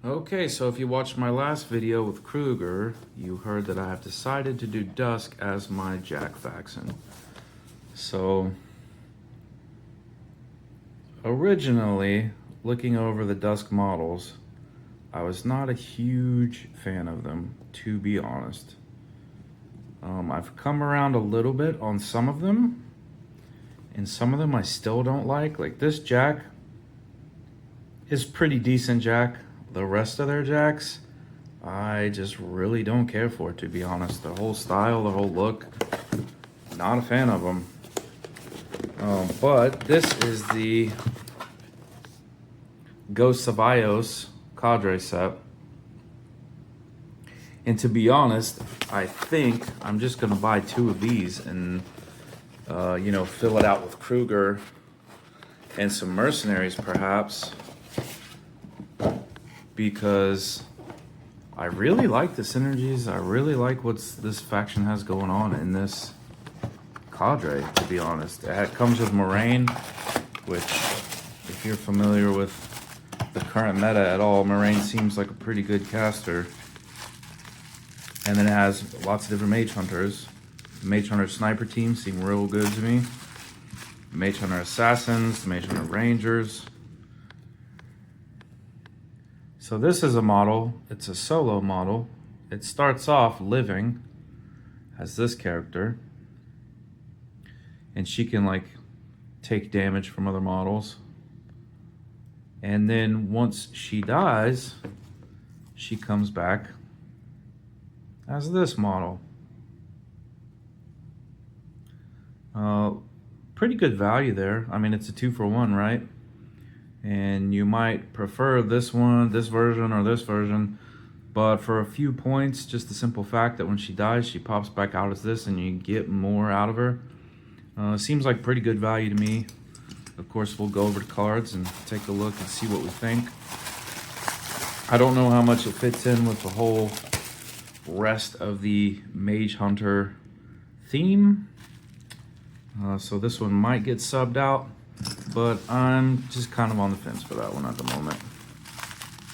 Okay, so if you watched my last video with Kruger, you heard that I have decided to do Dusk as my Jack faction. So, originally, looking over the Dusk models, I was not a huge fan of them, to be honest. I've come around a little bit on some of them, and some of them I still don't like. Like this Jack is pretty decent Jack. The rest of their Jacks, I just really don't care for, to be honest. The whole style, the whole look, not a fan of them. But this is the Ghosts of Ios Cadre set. And to be honest, I think I'm just gonna buy 2 of these and fill it out with Kruger and some mercenaries perhaps, because I really like the synergies. I really like what this faction has going on in this cadre, to be honest. It comes with Moraine, which, if you're familiar with the current meta at all, Moraine seems like a pretty good caster. And then it has lots of different mage hunters. The mage hunter sniper team seem real good to me. Mage hunter assassins, mage hunter rangers. So this is a model. It's a solo model. It starts off living, has this character, and she can like take damage from other models. And then once she dies, she comes back as this model. Pretty good value there. I mean, it's a 2-for-1, right? And you might prefer this one, this version, or this version, but for a few points, just the simple fact that when she dies, she pops back out as this and you get more out of her. Seems like pretty good value to me. Of course, we'll go over the cards and take a look and see what we think. I don't know how much it fits in with the whole rest of the Mage Hunter theme. So this one might get subbed out, but I'm just kind of on the fence for that one at the moment.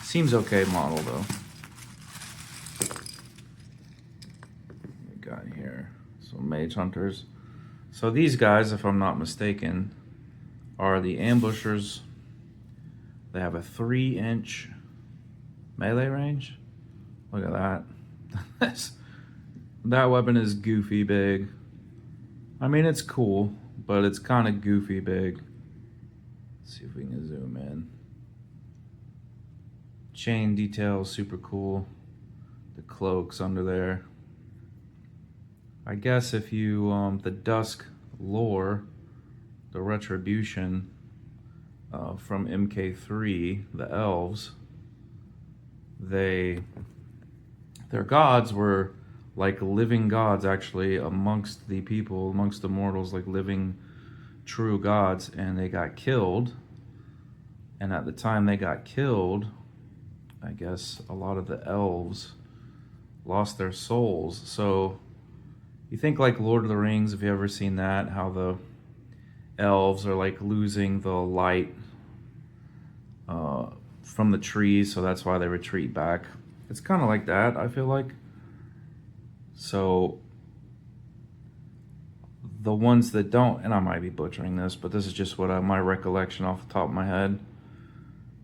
Seems okay model though. We got here some Mage Hunters. So these guys, if I'm not mistaken, are the ambushers. They have a 3-inch melee range. Look at that. That weapon is goofy big. I mean, it's cool, but it's kind of goofy big. Let's see if we can zoom in. Chain details, super cool. The cloaks under there. I guess if you, the Dusk lore, the Retribution from MK3, the elves, their gods were like living gods actually amongst the people, amongst the mortals, like living true gods, and they got killed. And at the time they got killed, I guess a lot of the elves lost their souls. So you think like Lord of the Rings, if you ever seen that, how the elves are like losing the light from the trees, so that's why they retreat back. It's kind of like that, I feel like. So the ones that don't, and I might be butchering this, but this is just what my recollection off the top of my head.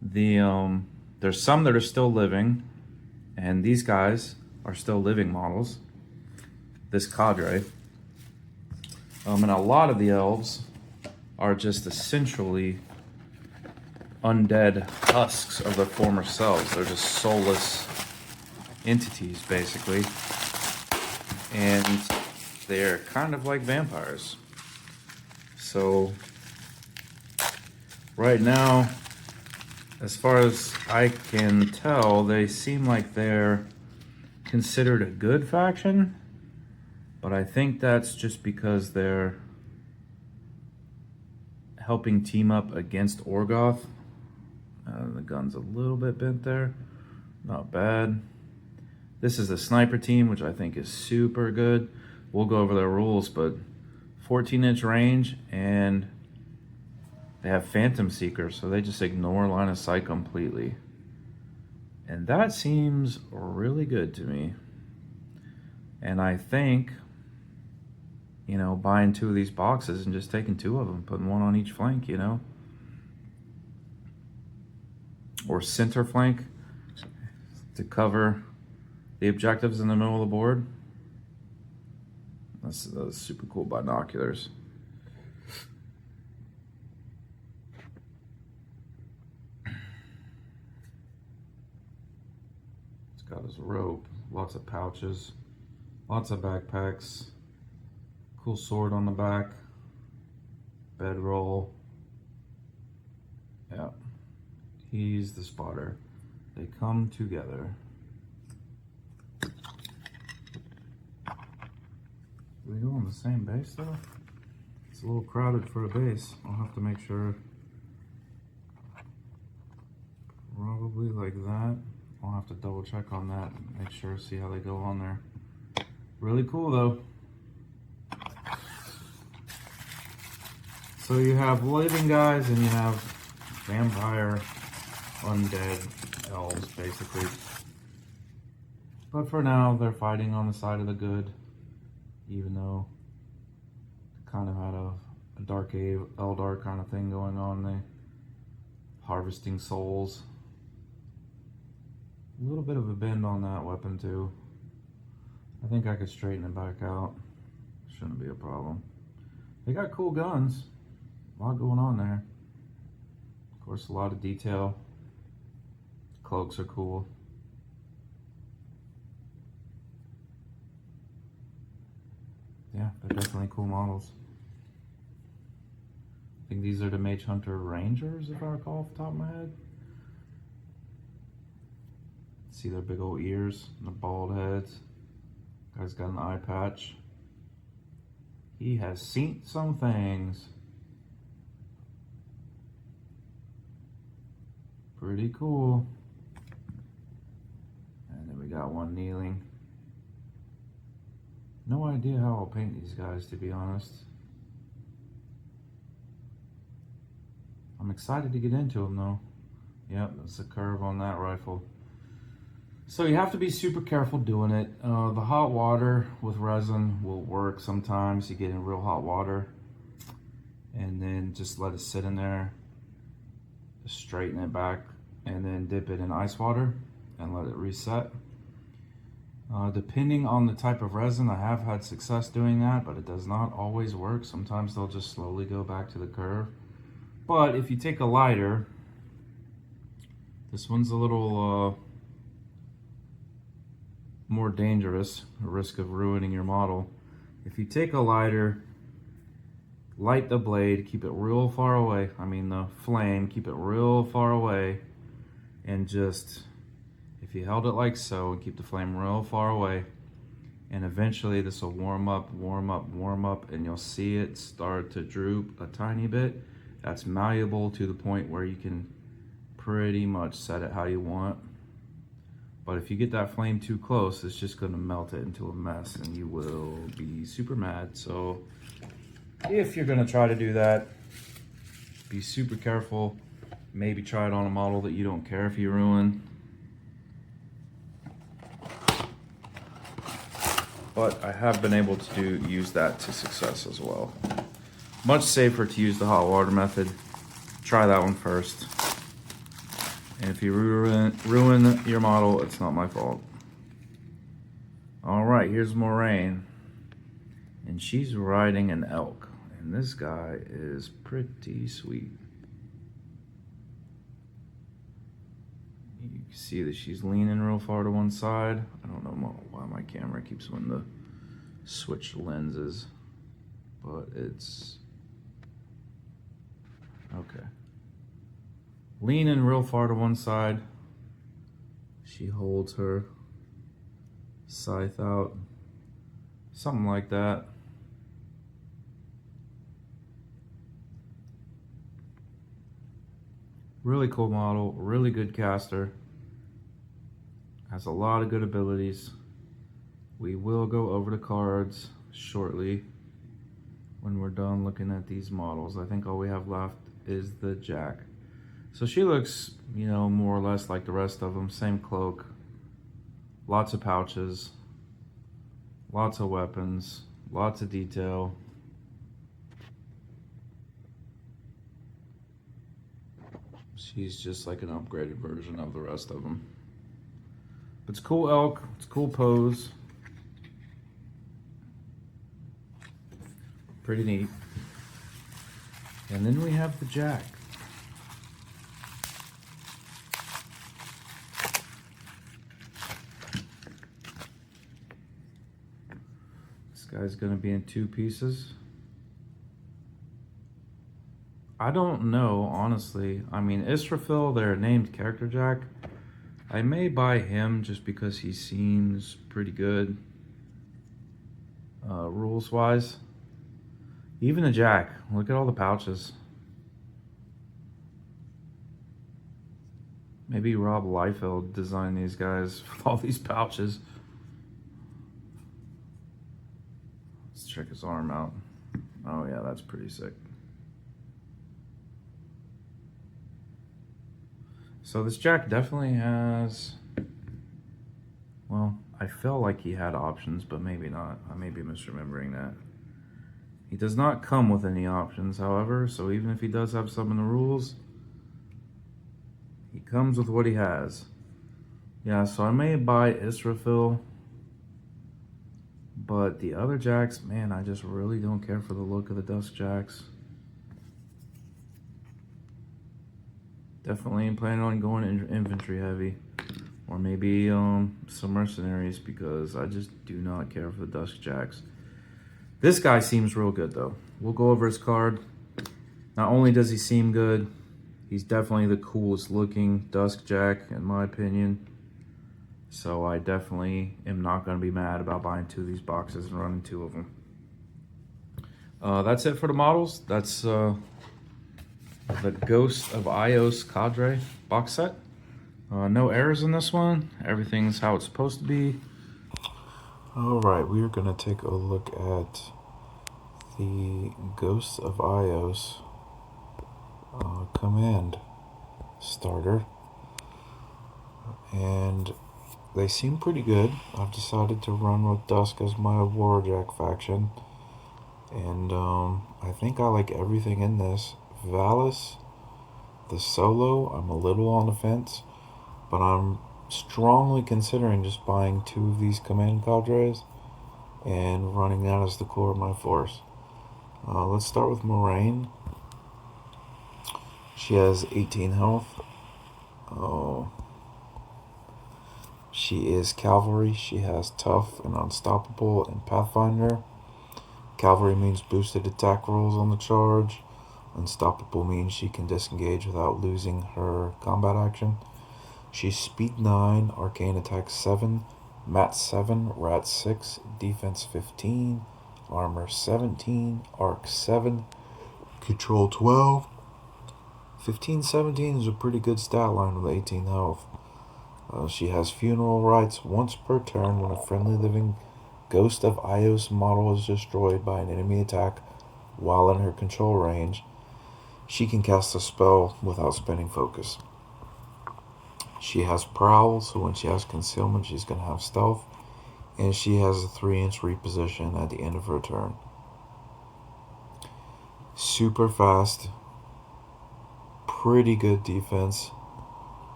There's some that are still living, and these guys are still living models. This cadre, and a lot of the elves are just essentially undead husks of their former selves. They're just soulless entities, basically. And they're kind of like vampires. So right now, as far as I can tell, they seem like they're considered a good faction, but I think that's just because they're helping team up against Orgoth. The gun's a little bit bent there, not bad. This is the sniper team, which I think is super good. We'll go over their rules, but 14-inch range, and they have Phantom Seeker, so they just ignore line of sight completely. And that seems really good to me. And I think, you know, buying 2 of these boxes and just taking 2 of them, putting 1 on each flank, you know, or center flank to cover the objectives in the middle of the board. That's super cool binoculars. It's got his rope, lots of pouches, lots of backpacks, cool sword on the back, bedroll. Yeah, he's the spotter. They come together. Do we go on the same base though? It's a little crowded for a base. I'll have to make sure. Probably like that. I'll have to double check on that and make sure, see how they go on there. Really cool though. So you have living guys and you have vampire, undead elves basically. But for now, they're fighting on the side of the good, even though they kind of had a Dark Eldar kind of thing going on. They harvesting souls. A little bit of a bend on that weapon too. I think I could straighten it back out. Shouldn't be a problem. They got cool guns. A lot going on there. Of course, a lot of detail. Cloaks are cool. Yeah, they're definitely cool models. I think these are the Mage Hunter Rangers, if I recall off the top of my head. See their big old ears and the bald heads. Guy's got an eye patch. He has seen some things. Pretty cool. And then we got one kneeling. No idea how I'll paint these guys, to be honest. I'm excited to get into them though. Yep, that's a curve on that rifle. So you have to be super careful doing it. The hot water with resin will work sometimes. You get in real hot water and then just let it sit in there. Just straighten it back and then dip it in ice water and let it reset. Depending on the type of resin, I have had success doing that, but it does not always work. Sometimes they'll just slowly go back to the curve. But if you take a lighter, this one's a little more dangerous, a risk of ruining your model. If you take a lighter, light the blade, keep it real far away. I mean the flame, keep it real far away, and just, if you held it like so, and keep the flame real far away, and eventually this will warm up, warm up, warm up, and you'll see it start to droop a tiny bit. That's malleable to the point where you can pretty much set it how you want. But if you get that flame too close, it's just gonna melt it into a mess and you will be super mad. So if you're gonna try to do that, be super careful. Maybe try it on a model that you don't care if you ruin. But I have been able to use that to success as well. Much safer to use the hot water method. Try that one first. And if you ruin your model, it's not my fault. All right, here's Moraine. And she's riding an elk. And this guy is pretty sweet. You can see that she's leaning real far to one side. I don't know why my camera keeps wanting to switch lenses, but it's okay. Leaning real far to one side. She holds her scythe out, something like that. Really cool model, really good caster. Has a lot of good abilities. We will go over the cards shortly when we're done looking at these models. I think all we have left is the Jack. So she looks, you know, more or less like the rest of them. Same cloak, lots of pouches, lots of weapons, lots of detail. She's just like an upgraded version of the rest of them. It's cool elk, it's cool pose. Pretty neat. And then we have the Jack. This guy's gonna be in 2 pieces. I don't know, honestly. I mean, Israfil, their named character Jack, I may buy him just because he seems pretty good, rules-wise. Even the Jack, look at all the pouches. Maybe Rob Liefeld designed these guys with all these pouches. Let's check his arm out. Oh yeah, that's pretty sick. So this Jack definitely has, well, I felt like he had options, but maybe not. I may be misremembering that. He does not come with any options, however, so even if he does have some in the rules, he comes with what he has. Yeah, so I may buy Israfil, but the other Jacks, man, I just really don't care for the look of the Dusk Jacks. Definitely ain't planning on going infantry heavy, or maybe some mercenaries, because I just do not care for the Dusk Jacks. This guy seems real good though. We'll go over his card. Not only does he seem good, he's definitely the coolest looking Dusk Jack in my opinion. So I definitely am not going to be mad about buying 2 of these boxes and running 2 of them. That's it for the models. That's the Ghosts of Ios Cadre box set. No errors in this one. Everything's how it's supposed to be. Alright, we are going to take a look at the Ghosts of Ios command starter. And they seem pretty good. I've decided to run with Dusk as my Warjack faction. And I think I like everything in this. Valis, the solo, I'm a little on the fence, but I'm strongly considering just buying 2 of these command cadres and running that as the core of my force. Let's start with Moraine. She has 18 health. She is cavalry. She has tough and unstoppable and Pathfinder. Cavalry means boosted attack rolls on the charge. Unstoppable means she can disengage without losing her combat action. She's speed 9, arcane attack 7, mat 7, rat 6, defense 15, armor 17, arc 7, control 12. 15-17 is a pretty good stat line with 18 health. She has funeral rites once per turn when a friendly living Ghost of Ios model is destroyed by an enemy attack while in her control range. She can cast a spell without spending focus. She has prowl, so when she has concealment, she's going to have stealth. And she has a 3-inch reposition at the end of her turn. Super fast. Pretty good defense.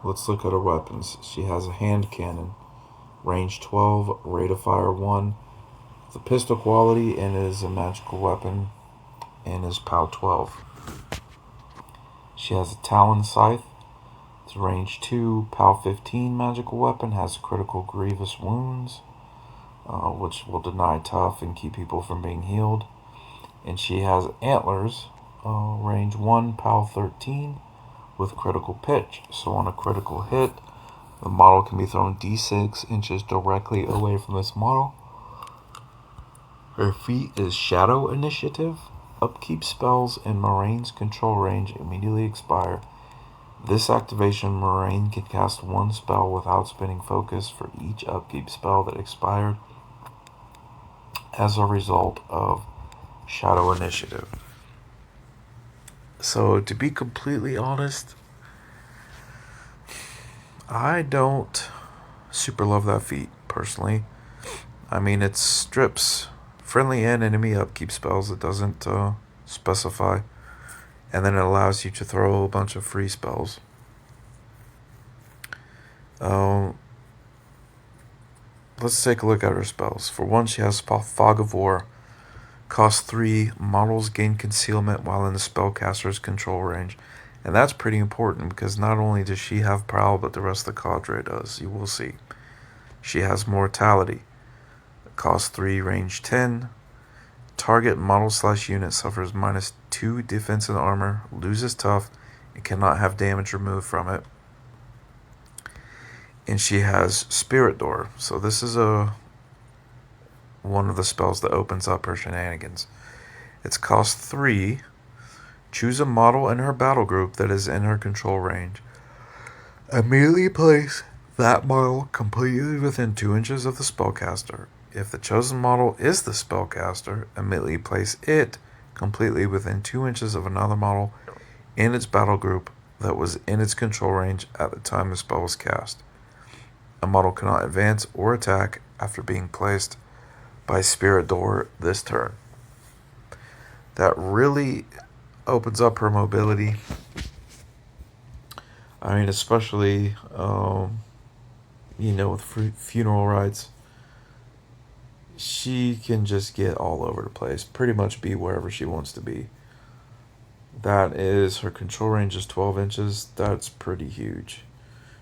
Let's look at her weapons. She has a hand cannon. Range 12, rate of fire 1. The pistol quality, and is a magical weapon. And is POW 12. She has a Talon Scythe. It's range 2, POW 15 magical weapon. Has critical grievous wounds, which will deny tough and keep people from being healed. And she has Antlers, range 1, POW 13, with critical pitch. So on a critical hit, the model can be thrown d6 inches directly away from this model. Her feat is Shadow Initiative. Upkeep spells in Moraine's control range immediately expire. This activation, Moraine can cast 1 spell without spending focus for each upkeep spell that expired as a result of Shadow Initiative. So to be completely honest, I don't super love that feat personally. I mean, it strips friendly and enemy upkeep spells. It doesn't specify, and then it allows you to throw a bunch of free spells. Um, let's take a look at her spells. For one, she has Fog of War. Cost 3, models gain concealment while in the spellcaster's control range. And that's pretty important because not only does she have Prowl, but the rest of the cadre does. You will see. She has Mortality. Cost 3, range 10. Target model/unit suffers -2 defense and armor, loses tough, and cannot have damage removed from it. And she has Spirit Door. So this is one of the spells that opens up her shenanigans. It's cost 3. Choose a model in her battle group that is in her control range. Immediately place that model completely within 2 inches of the spellcaster. If the chosen model is the spellcaster, immediately place it completely within 2 inches of another model in its battle group that was in its control range at the time the spell was cast. A model cannot advance or attack after being placed by Spirit Door this turn. That really opens up her mobility. I mean, especially, with funeral rites. She can just get all over the place. Pretty much be wherever she wants to be. That is, her control range is 12 inches. That's pretty huge.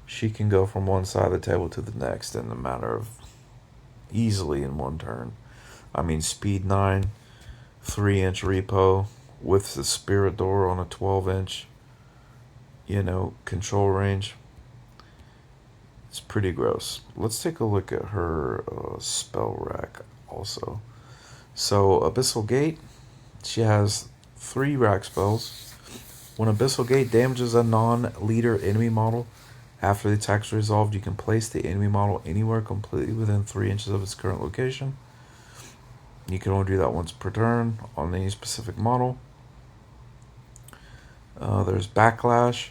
She can go from one side of the table to the next in a matter of easily in one turn. I mean, speed 9, 3-inch repo with the Spirit Door on a 12-inch, control range. It's pretty gross. Let's take a look at her spell rack also. So, Abyssal Gate, she has 3 rack spells. When Abyssal Gate damages a non-leader enemy model, after the attack is resolved, you can place the enemy model anywhere completely within 3 inches of its current location. You can only do that once per turn on any specific model. There's Backlash,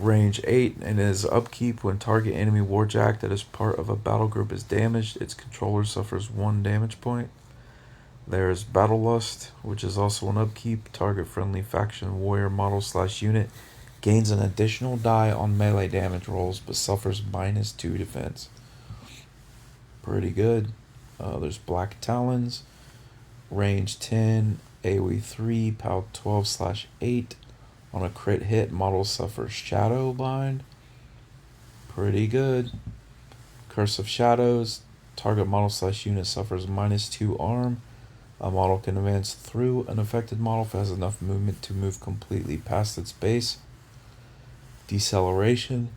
range 8, and is upkeep when target enemy warjack that is part of a battle group is damaged. Its controller suffers 1 damage point. There's Battle Lust, which is also an upkeep. Target friendly faction warrior model/unit gains an additional die on melee damage rolls, but suffers -2 defense. Pretty good. There's Black Talons, range 10, AoE 3, POW 12/8. On a crit hit, model suffers Shadow Bind. Pretty good. Curse of Shadows, target model/unit suffers -2 arm. A model can advance through an affected model if it has enough movement to move completely past its base. Deceleration.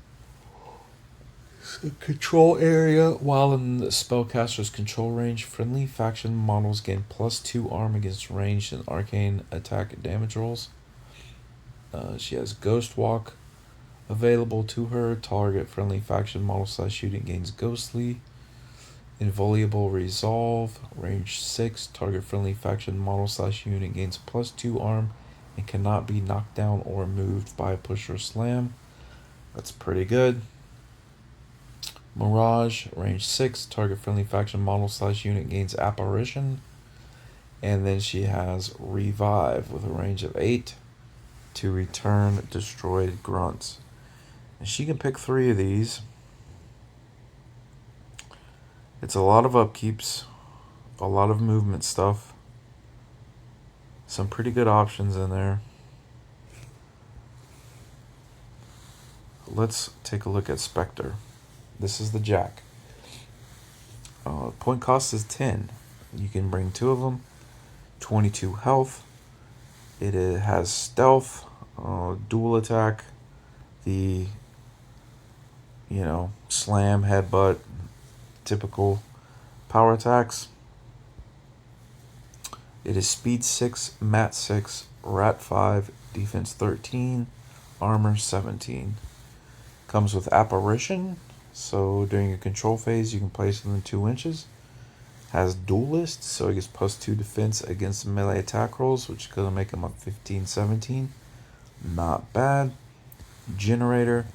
Control area. While in the spellcaster's control range, friendly faction models gain +2 arm against ranged and arcane attack damage rolls. She has Ghost Walk available to her. Target friendly faction model/unit gains Ghostly. Inviolable Resolve, range 6. Target friendly faction model/unit gains +2 arm and cannot be knocked down or moved by a push or slam. That's pretty good. Mirage, range 6. Target friendly faction model/unit gains Apparition. And then she has Revive with a range of 8 to return destroyed grunts. And she can pick 3 of these. It's a lot of upkeeps, a lot of movement stuff. Some pretty good options in there. Let's take a look at Spectre. This is the Jack. Point cost is 10. You can bring 2 of them. 22 health. It has stealth, dual attack, the slam, headbutt, typical power attacks. It is speed 6, mat 6, rat 5, defense 13, armor 17. Comes with Apparition, so during your control phase you can place it within 2 inches. Has Duelist, so he gets +2 defense against melee attack rolls, which is going to make him a 15-17. Not bad. Generator,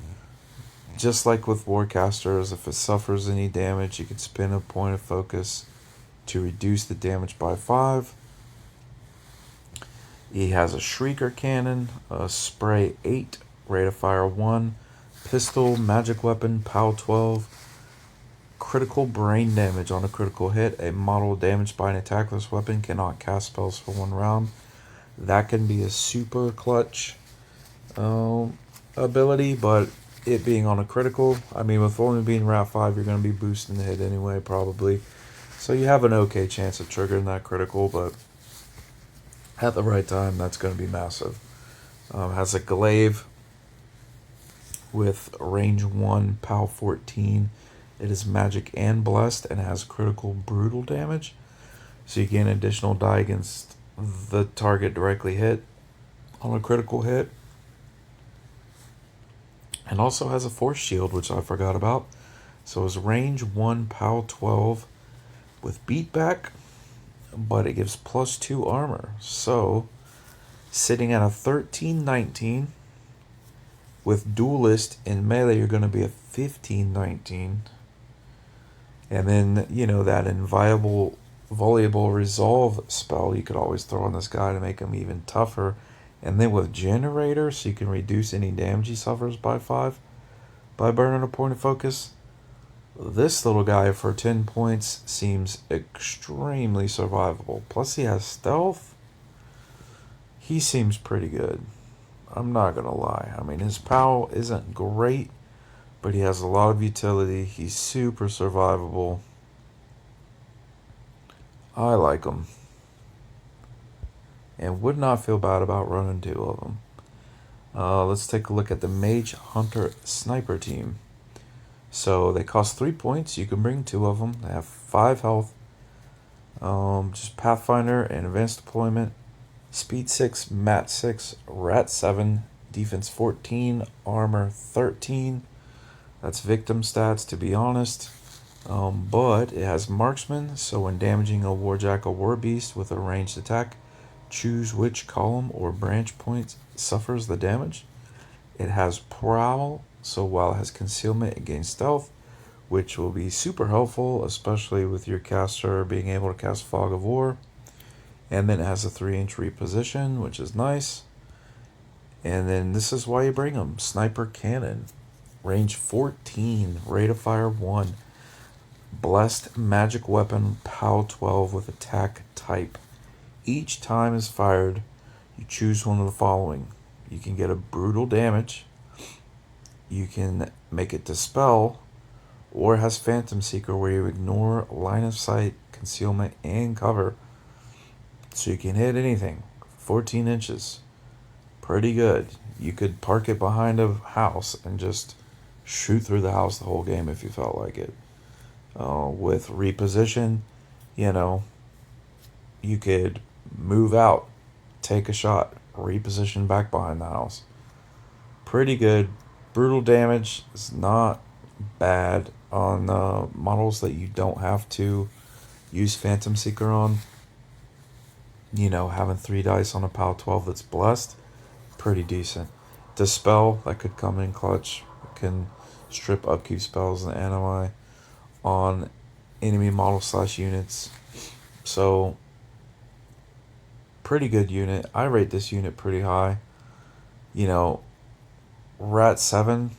just like with Warcasters, if it suffers any damage, you can spin a point of focus to reduce the damage by 5. He has a Shrieker Cannon, a Spray 8, Rate of Fire 1, Pistol, Magic Weapon, POW 12, critical brain damage on a critical hit. A model damaged by an attackless weapon cannot cast spells for 1 round. That can be a super clutch ability, but it being on a critical, I mean, with only being Rat 5, you're going to be boosting the hit anyway, probably. So you have an okay chance of triggering that critical, but at the right time, that's going to be massive. Has a Glaive with range 1, POW 14. It is magic and blessed and has critical brutal damage. So you gain additional die against the target directly hit on a critical hit. And also has a force shield, which I forgot about. So it's range 1, POW 12 with beatback, but it gives +2 armor. So sitting at a 13-19. With Duelist in melee, you're going to be a 15-19. And then, you know, that inviolable, vulnerable resolve spell you could always throw on this guy to make him even tougher. And then with Generator, so you can reduce any damage he suffers by 5 by burning a point of focus. This little guy for 10 points seems extremely survivable. Plus he has stealth. He seems pretty good. I'm not going to lie. I mean, his POW isn't great, but he has a lot of utility. He's super survivable. I like him. And would not feel bad about running 2 of them. Let's take a look at the Mage Hunter Sniper team. So they cost 3 points. You can bring 2 of them. They have 5 health. Just Pathfinder and Advanced Deployment. Speed 6, Mat 6, Rat 7, Defense 14, Armor 13. That's victim stats, to be honest. But it has Marksman, so when damaging a Warjack or Warbeast with a ranged attack, choose which column or branch point suffers the damage. It has Prowl, so while it has Concealment, it gains Stealth, which will be super helpful, especially with your caster being able to cast Fog of War. And then it has a 3-inch reposition, which is nice. And then this is why you bring them. Sniper Cannon. Range 14. Rate of Fire 1. Blessed Magic Weapon. POW 12 with attack type. Each time is fired, you choose one of the following. You can get a brutal damage. You can make it dispel. Or it has Phantom Seeker, where you ignore line of sight, concealment, and cover. So you can hit anything. 14 inches. Pretty good. You could park it behind a house and just shoot through the house the whole game if you felt like it. With reposition, you know, you could move out, take a shot, reposition back behind the house. Pretty good. Brutal damage is not bad on models that you don't have to use Phantom Seeker on. You know, having 3 dice on a POW 12 that's blessed, pretty decent. Dispel, that could come in clutch. It can strip upkeep spells and animi on enemy model / units. So, pretty good unit. I rate this unit pretty high. You know, Rat 7,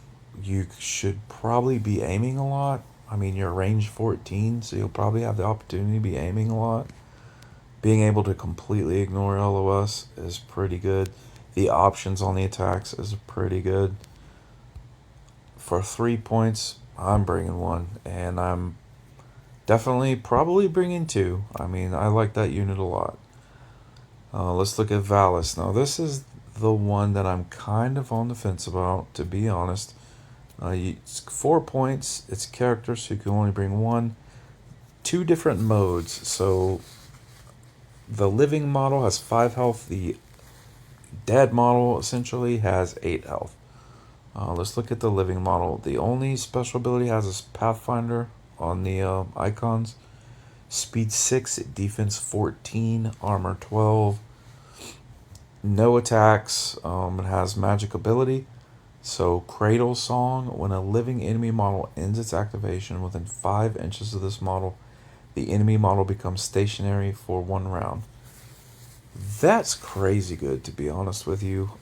you should probably be aiming a lot. I mean, you're range 14, so you'll probably have the opportunity to be aiming a lot. Being able to completely ignore LOS is pretty good. The options on the attacks is pretty good. For 3 points, I'm bringing 1. And I'm definitely probably bringing 2. I mean, I like that unit a lot. Let's look at Valis. Now, this is the one that I'm kind of on the fence about, to be honest. It's 4 points. It's character, so you can only bring 1. 2 different modes. So the living model has 5 health. The dead model essentially has 8 health. Let's look at the living model. The only special ability has is Pathfinder on the icons. Speed 6, defense 14, armor 12. No attacks. It has magic ability. So, Cradle Song. When a living enemy model ends its activation within 5 inches of this model, the enemy model becomes stationary for 1 round. That's crazy good, to be honest with you.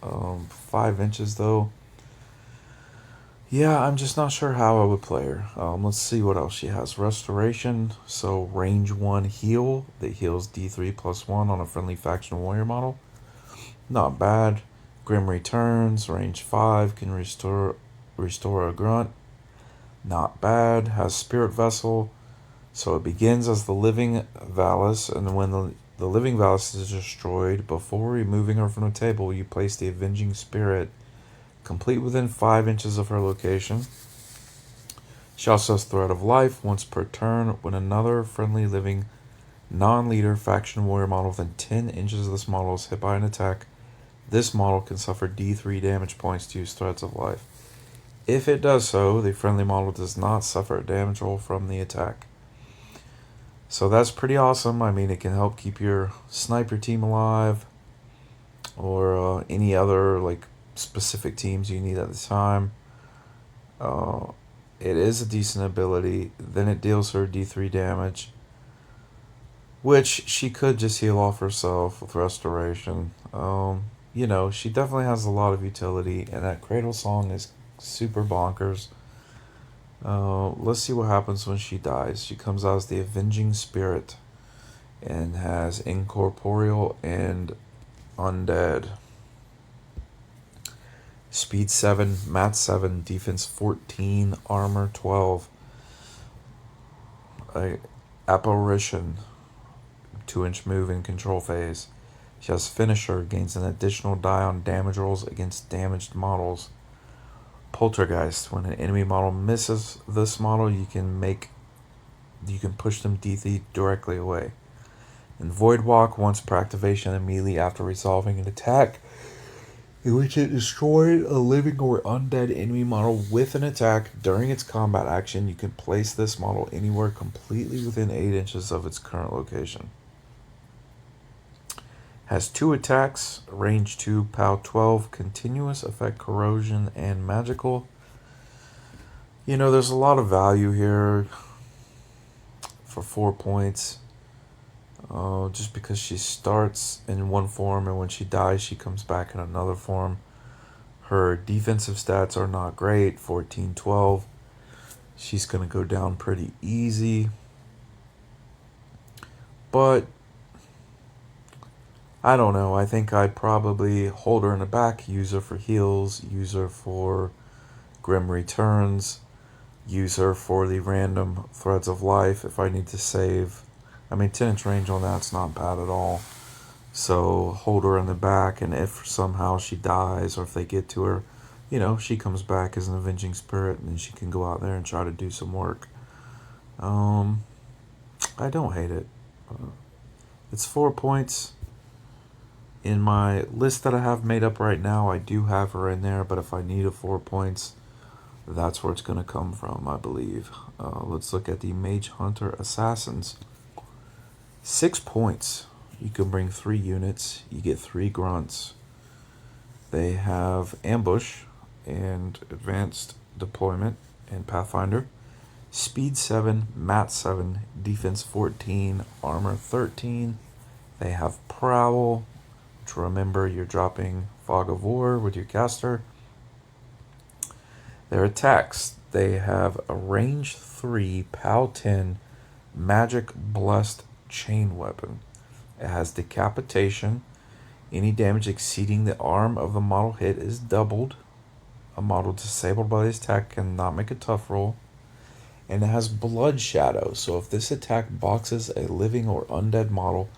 5 inches, though. Yeah, I'm just not sure how I would play her. Let's see what else she has. Restoration. So, range 1 heal. That heals D3 plus 1 on a friendly faction warrior model. Not bad. Grim Returns, range 5, can restore a grunt. Not bad. Has Spirit Vessel. So it begins as the Living Valis, and when the Living Valis is destroyed, before removing her from the table, you place the Avenging Spirit complete within 5 inches of her location. She also has Thread of Life once per turn. When another friendly living non-leader faction warrior model within 10 inches of this model is hit by an attack, this model can suffer D3 damage points to use Threads of Life. If it does so, the friendly model does not suffer a damage roll from the attack. So that's pretty awesome. I mean, it can help keep your sniper team alive, or any other like specific teams you need at the time. It is a decent ability. Then it deals her D3 damage, which she could just heal off herself with restoration. She definitely has a lot of utility, and that Cradle Song is super bonkers. Let's see what happens when she dies. She comes out as the Avenging Spirit and has Incorporeal and Undead. Speed 7, Mat 7, Defense 14, Armor 12. Apparition, 2-inch move in control phase. She has Finisher, gains an additional die on damage rolls against damaged models. Poltergeist, when an enemy model misses this model, you can push them D3 directly away. And Void Walk, once per activation, immediately after resolving an attack in which it destroyed a living or undead enemy model with an attack during its combat action, you can place this model anywhere completely within 8 inches of its current location. Has 2 attacks, range 2, POW 12, continuous effect, corrosion, and magical. There's a lot of value here for 4 points. Just because she starts in one form and when she dies, she comes back in another form. Her defensive stats are not great, 14, 12. She's going to go down pretty easy. But I don't know. I think I'd probably hold her in the back, use her for heals, use her for Grim Returns, use her for the random Threads of Life if I need to save. 10-inch range on that's not bad at all. So hold her in the back, and if somehow she dies or if they get to her, she comes back as an Avenging Spirit, and then she can go out there and try to do some work. I don't hate it. It's 4 points. In my list that I have made up right now, I do have her in there, but if I need a 4 points, that's where it's going to come from, I believe. Let's look at the Mage Hunter Assassins. 6 points. You can bring 3 units. You get 3 grunts. They have Ambush and Advanced Deployment and Pathfinder. Speed 7, Mat 7, Defense 14, Armor 13. They have Prowl, which remember you're dropping Fog of War with your caster. Their attacks, they have a range 3, POW 10, Magic Blessed Chain Weapon. It has Decapitation. Any damage exceeding the arm of the model hit is doubled. A model disabled by this attack cannot make a tough roll. And it has Blood Shadow. So if this attack boxes a living or undead model,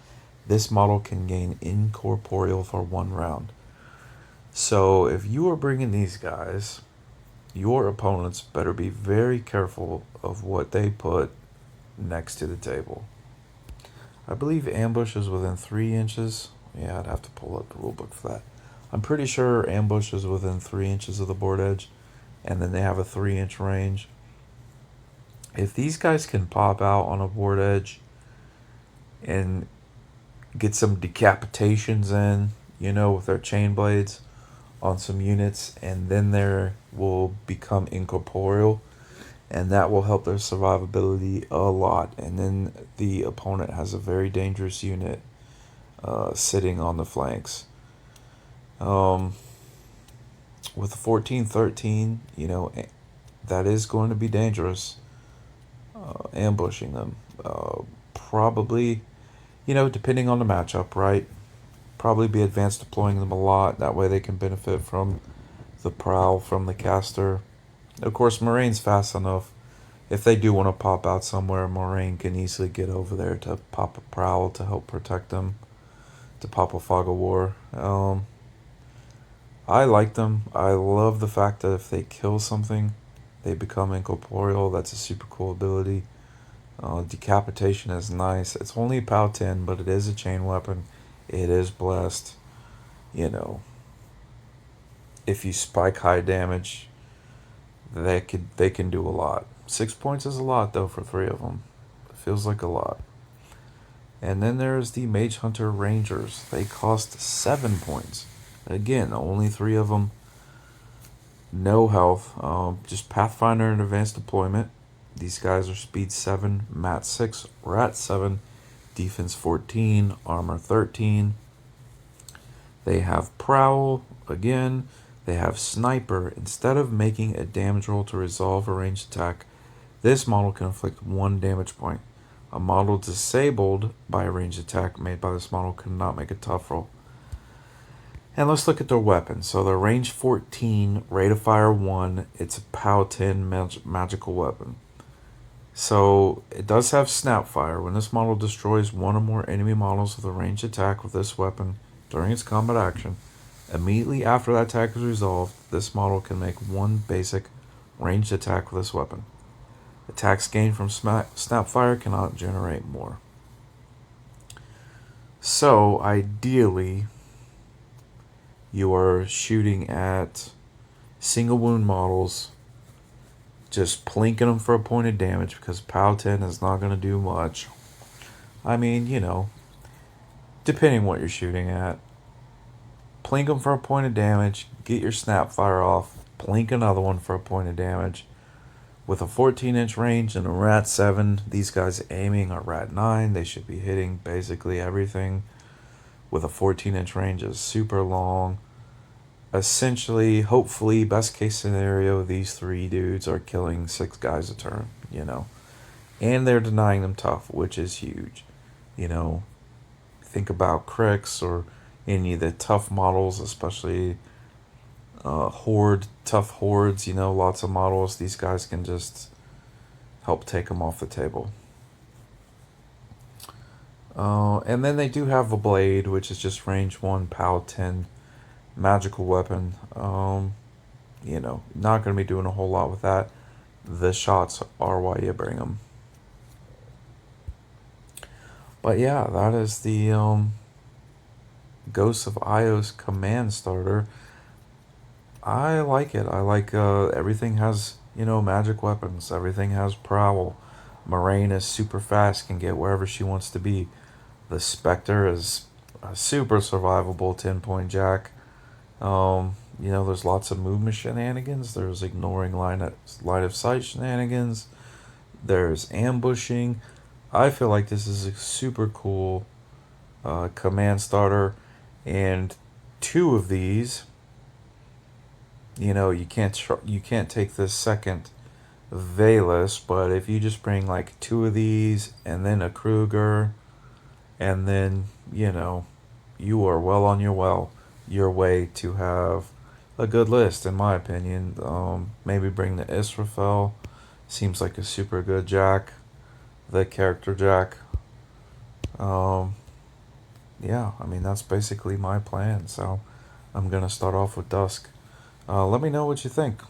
this model can gain Incorporeal for 1 round. So if you are bringing these guys, your opponents better be very careful of what they put next to the table. I believe Ambush is within 3 inches. Yeah, I'd have to pull up the rulebook for that. I'm pretty sure Ambush is within 3 inches of the board edge, and then they have a 3-inch range. If these guys can pop out on a board edge and get some decapitations in, with their chain blades on some units, and then they will become incorporeal, and that will help their survivability a lot. And then the opponent has a very dangerous unit sitting on the flanks. With the 14-13, that is going to be dangerous. Ambushing them. Probably, depending on the matchup, right? Probably be advanced deploying them a lot. That way they can benefit from the prowl from the caster. Of course, Moraine's fast enough. If they do want to pop out somewhere, Moraine can easily get over there to pop a prowl to help protect them, to pop a fog of war. I like them. I love the fact that if they kill something, they become incorporeal. That's a super cool ability. Decapitation is nice. It's only a POW 10, but it is a chain weapon. It is blessed. If you spike high damage, they can do a lot. 6 points is a lot though for 3 of them. It feels like a lot. And then there's the Mage Hunter Rangers. They cost 7 points. Again, only 3 of them. No health. Just Pathfinder and Advanced Deployment. These guys are Speed 7, Mat 6, Rat 7, Defense 14, Armor 13. They have Prowl, again. They have Sniper. Instead of making a damage roll to resolve a ranged attack, this model can inflict 1 damage point. A model disabled by a ranged attack made by this model cannot make a tough roll. And let's look at their weapons. So their range 14, rate of fire 1. It's a POW 10 magical weapon. So it does have Snapfire. When this model destroys one or more enemy models with a ranged attack with this weapon during its combat action, immediately after that attack is resolved, this model can make 1 basic ranged attack with this weapon. Attacks gained from Snapfire cannot generate more. So ideally, you are shooting at single wound models, just plinking them for a point of damage, because POW 10 is not going to do much. I mean, depending what you're shooting at. Plink them for a point of damage, get your Snapfire off, plink another one for a point of damage. With a 14-inch range and a Rat 7, these guys aiming a Rat 9, they should be hitting basically everything. With a 14-inch range is super long. Essentially, hopefully, best case scenario, these 3 dudes are killing 6 guys a turn, And they're denying them tough, which is huge. Think about Crix or any of the tough models, especially tough hordes, lots of models. These guys can just help take them off the table. And then they do have a blade, which is just range 1, POW 10 magical weapon. Not going to be doing a whole lot with that. The shots are why you bring them. But yeah, that is the Ghosts of Ios command starter. I like it. I like everything has, magic weapons. Everything has prowl. Moraine is super fast, can get wherever she wants to be. The Spectre is a super survivable 10-point jack. There's lots of movement shenanigans. There's ignoring line of sight shenanigans. There's ambushing. I feel like this is a super cool command starter, and 2 of these. You can't take the second Valus, but if you just bring like 2 of these and then a Kruger, and then you are well on your way to have a good list, in my opinion. Maybe bring the Israfel. Seems like a super good jack. The character jack. That's basically my plan. So I'm gonna start off with Dusk. Let me know what you think.